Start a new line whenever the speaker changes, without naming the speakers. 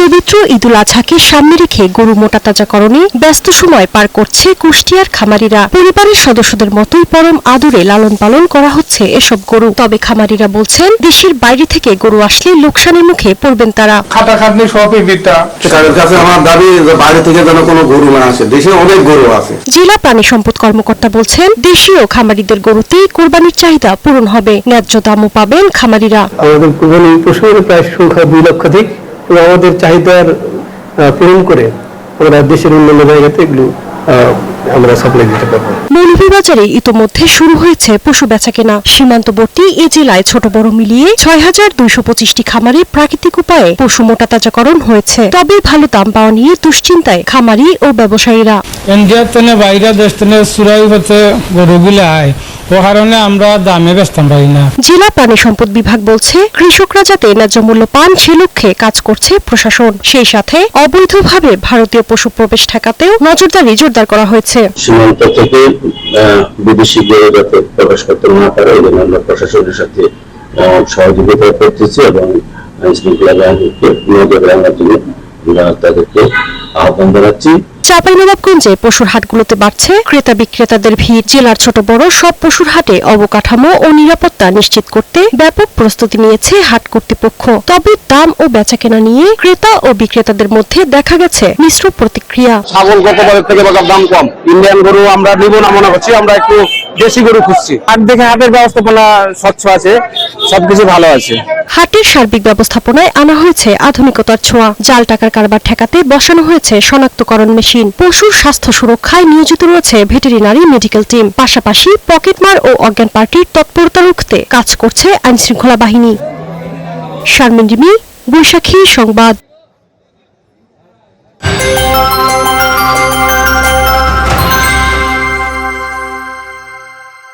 পবিত্র ঈদুল আজহাকে সামনে রেখে গরু মোটাতাজাকরণে ব্যস্ত সময় পার করছে কুষ্টিয়ার খামারিরা। পরিবারের সদস্যদের মতোই পরম আদরে লালন পালন করা হচ্ছে এসব গরু। তবে খামারিরা বলছেন, দেশের বাইরে থেকে গরু আসলে লোকসানের মুখে পড়বেন তারা।
খাটাখাটনি সবই বিটা।
তাদের কাছে আমার দাবি, বাইরে থেকে যেন কোনো গরু না আসে, দেশে অনেক গরু আছে।
জেলা প্রাণী সম্পদ কর্মকর্তা বলছেন, দেশীয় খামারিদের গরুতেই কোরবানির চাহিদা পূরণ হবে, ন্যায্য দামও পাবেন খামারিরা।
আমাদের কোরবানি পশুর প্রায় সংখ্যা 2 লক্ষাধিক, এবং আমাদের চাহিদার পূরণ করে আমরা দেশের অন্যান্য জায়গাতে এগুলো আমরা সাপ্লাই দিতে পারবো।
মৌলভীবাজারে ইতোমধ্যে শুরু হয়েছে পশু বেচাকেনা। সীমান্তবর্তী এ জেলায় ছোট বড় মিলিয়ে ৬,২২৫টি খামারে প্রাকৃতিক উপায়ে পশু মোটাতাজাকরণ হয়েছে। তবে ভালো দাম পাওয়া নিয়ে দুশ্চিন্তায় খামারি ও ব্যবসায়ীরা।
ইন্ডিয়ার থেকে বাইরে দেশ থেকে চুরাই হচ্ছে গরুগুলো আয়, ও কারণে আমরা দামে বেচতে পারি না।
জেলা প্রাণী সম্পদ বিভাগ বলছে, কৃষকরা যাতে ন্যায্য মূল্য পান সে লক্ষ্যে কাজ করছে প্রশাসন। সেই সাথে অবৈধভাবে ভারতীয় পশু প্রবেশ ঠেকাতেও নজরদারি জোরদার করা হয়েছে।
সীমান্ত থেকে বিদেশি গরু যাতে প্রবেশ করতে না পারে, এই জন্য আমরা প্রশাসনের সাথে সহযোগিতা করতেছি এবং আইন শৃঙ্খলা বাহিনীকে নজরে আনার জন্য তাদেরকে আহ্বান জানাচ্ছি।
চাঁপাইনবাবগঞ্জে পশুর হাটগুলোতে বাড়ছে ক্রেতা বিক্রেতাদের ভিড়। জেলার ছোট বড় সব পশুর হাটে অবকাঠামো ও নিরাপত্তা নিশ্চিত করতে ব্যাপক প্রস্তুতি নিয়েছে হাট কর্তৃপক্ষ। তবে দাম ও বেচাকেনা নিয়ে ক্রেতা ও বিক্রেতাদের মধ্যে দেখা গেছে মিশ্র প্রতিক্রিয়া।
ছাগল গতবারের থেকে দাম কম, ইন্ডিয়ান গরু আমরা নিব না মনে করছি, আমরা একটু দেশি গরু খুঁজছি। হাট দেখে হাটের ব্যবস্থাপনা স্বচ্ছ আছে, সবকিছু ভালো আছে।
হাটের সার্বিক ব্যবস্থাপনায় আনা হয়েছে আধুনিকতার ছোঁয়া। জাল টাকার কারবার ঠেকাতে বসানো হয়েছে শনাক্তকরণ মেশিন। পশুর স্বাস্থ্য সুরক্ষায় নিয়োজিত রয়েছে ভেটেরিনারি মেডিকেল টিম। পাশাপাশি পকেটমার ও অজ্ঞান পার্টির তৎপরতা রুখতে কাজ করছে আইনশৃঙ্খলা বাহিনী। শারমিন রিমি, বৈশাখী সংবাদ।